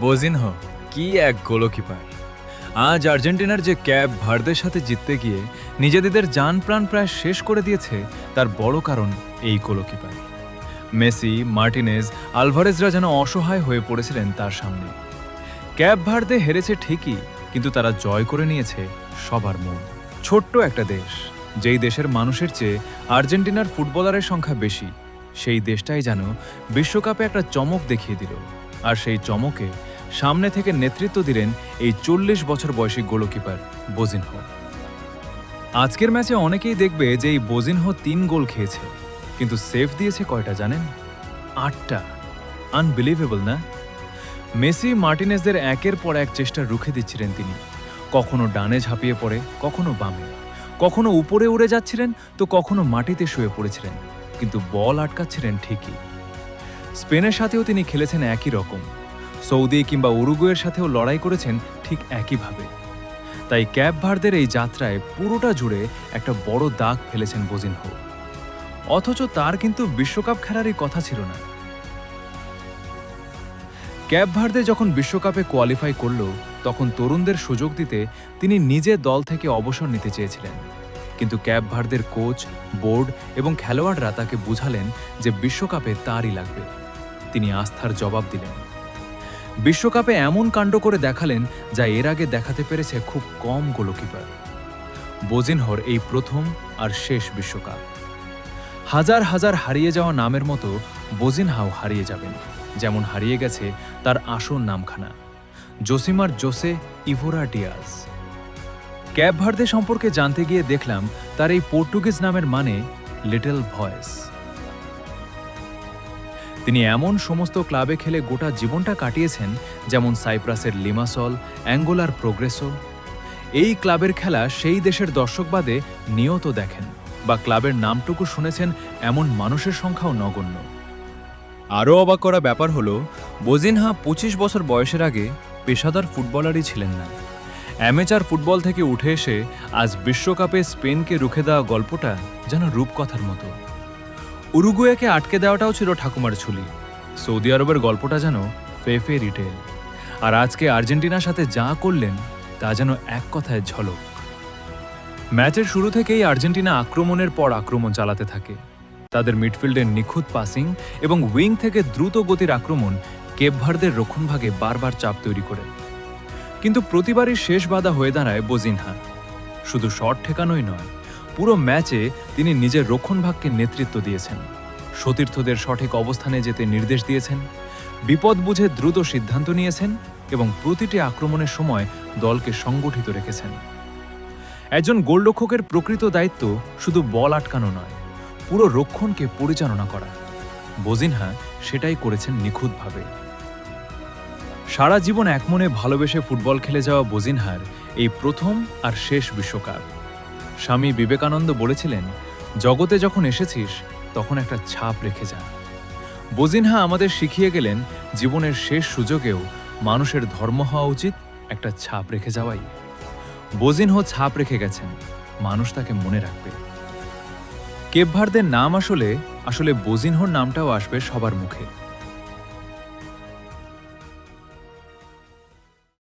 বোজিনহো কি এক গোলকিপার! আজ আর্জেন্টিনার যে ক্যাপ ভার্দের সাথে জিততে গিয়ে নিজেদের জান প্রাণ প্রায় শেষ করে দিয়েছে, তার বড় কারণ এই গোলকিপার। মেসি, মার্টিনেজ, আলভারেজরা যেন অসহায় হয়ে পড়েছিলেন তার সামনে। ক্যাপ ভার্দে হেরেছে ঠিকই, কিন্তু তারা জয় করে নিয়েছে সবার মন। ছোট্ট একটা দেশ, যেই দেশের মানুষের চেয়ে আর্জেন্টিনার ফুটবলারের সংখ্যা বেশি, সেই দেশটাই যেন বিশ্বকাপে একটা চমক দেখিয়ে দিল। আর সেই চমকে সামনে থেকে নেতৃত্ব দিলেন এই 40 বছর বয়সী গোলকিপার বোজিনহো। আজকের ম্যাচে অনেকেই দেখবে যে এই বোজিনহো 3 গোল খেয়েছে, কিন্তু সেভ দিয়েছে কয়টা জানেন? 8টা। আনবিলিভেবল না? মেসি, মার্টিনেজদের একের পর এক চেষ্টা রুখে দিচ্ছিলেন তিনি। কখনো ডানে ঝাঁপিয়ে পড়ে, কখনো বামে, কখনো উপরে উড়ে যাচ্ছিলেন, তো কখনো মাটিতে শুয়ে পড়েছিলেন, কিন্তু বল আটকাচ্ছিলেন ঠিকই। স্পেনের সাথেও তিনি খেলেছেন একই রকম, সৌদি কিংবা উরুগুয়ের সাথেও লড়াই করেছেন ঠিক একইভাবে। তাই ক্যাপ ভার্দের এই যাত্রায় পুরোটা জুড়ে একটা বড় দাগ ফেলেছেন বোজিনহো। অথচ তার কিন্তু বিশ্বকাপ খেলারই কথা ছিল না। ক্যাপ ভার্দে যখন বিশ্বকাপে কোয়ালিফাই করল, তখন তরুণদের সুযোগ দিতে তিনি নিজে দল থেকে অবসর নিতে চেয়েছিলেন। কিন্তু ক্যাপ ভার্দের কোচ, বোর্ড এবং খেলোয়াড়রা তাকে বুঝালেন যে বিশ্বকাপে তারই লাগবে। তিনি আস্থার জবাব দিলেন। বিশ্বকাপে এমন কাণ্ড করে দেখালেন যা এর আগে দেখাতে পেরেছে খুব কম গোলকিপার। বোজিনহোর এই প্রথম আর শেষ বিশ্বকাপ। হাজার হাজার হারিয়ে যাওয়া নামের মতো বোজিনহাও হারিয়ে যাবেন, যেমন হারিয়ে গেছে তার আসল নামখানা, Josimar Jose Evora Dias. Cape Verde সম্পর্কে জানতে গিয়ে দেখলাম তার এই পর্তুগিজ নামের মানে লিটল ভয়েস। তিনি এমন সমস্ত ক্লাবে খেলে গোটা জীবনটা কাটিয়েছেন, যেমন সাইপ্রাসের লিমাসল, অ্যাঙ্গোলার প্রোগ্রেসো। এই ক্লাবের খেলা সেই দেশের দর্শকবাদে নিয়ত দেখেন, বা ক্লাবের নামটুকু শুনেছেন এমন মানুষের সংখ্যাও নগণ্য। আরও অবাক করা ব্যাপার হলো, বোজিনহা 25 বছর বয়সের আগে পেশাদার ফুটবলারই ছিলেন না। অ্যামেচার ফুটবল থেকে উঠে এসে আজ বিশ্বকাপে স্পেনকে রুখে দেওয়া গল্পটা যেন রূপকথার মতো। উরুগুয়েকে আটকে দেওয়াটাও ছিল ঠাকুমার ছুলি। সৌদি আরবের গল্পটা যেন ফেফে রিটেল। আর আজকে আর্জেন্টিনার সাথে যা করলেন তা যেন এক কথায় ঝলক। ম্যাচের শুরু থেকেই আর্জেন্টিনা আক্রমণের পর আক্রমণ চালাতে থাকে। তাদের মিডফিল্ডের নিখুঁত পাসিং এবং উইং থেকে দ্রুত গতির আক্রমণ কেপ ভার্দের রক্ষণভাগে বারবার চাপ তৈরি করে। কিন্তু প্রতিবারই শেষ বাধা হয়ে দাঁড়ায় বোজিনহা। শুধু শট ঠেকানোই নয়, পুরো ম্যাচে তিনি নিজের রক্ষণভাগকে নেতৃত্ব দিয়েছেন, সতীর্থদের সঠিক অবস্থানে যেতে নির্দেশ দিয়েছেন, বিপদ বুঝে দ্রুত সিদ্ধান্ত নিয়েছেন এবং প্রতিটি আক্রমণের সময় দলকে সংগঠিত রেখেছেন। একজন গোলরক্ষকের প্রকৃত দায়িত্ব শুধু বল আটকানো নয়, পুরো রক্ষণকে পরিচালনা করা। বোজিনহা সেটাই করেছেন নিখুঁতভাবে। সারা জীবন একমনে ভালোবেসে ফুটবল খেলে যাওয়া বোজিনহার এই প্রথম আর শেষ বিশ্বকাপ। স্বামী বিবেকানন্দ বলেছিলেন, জগতে যখন এসেছিস তখন একটা ছাপ রেখে যা। বোজিনহা আমাদের শিখিয়ে গেলেন, জীবনের শেষ সুযোগেও মানুষের ধর্ম হওয়া উচিত একটা ছাপ রেখে যাওয়াই। বোজিনহো ছাপ রেখে গেছেন, মানুষ তাকে মনে রাখবে। কেপ ভার্দের নাম আসলে বোজিনহোর নামটাও আসবে সবার মুখে।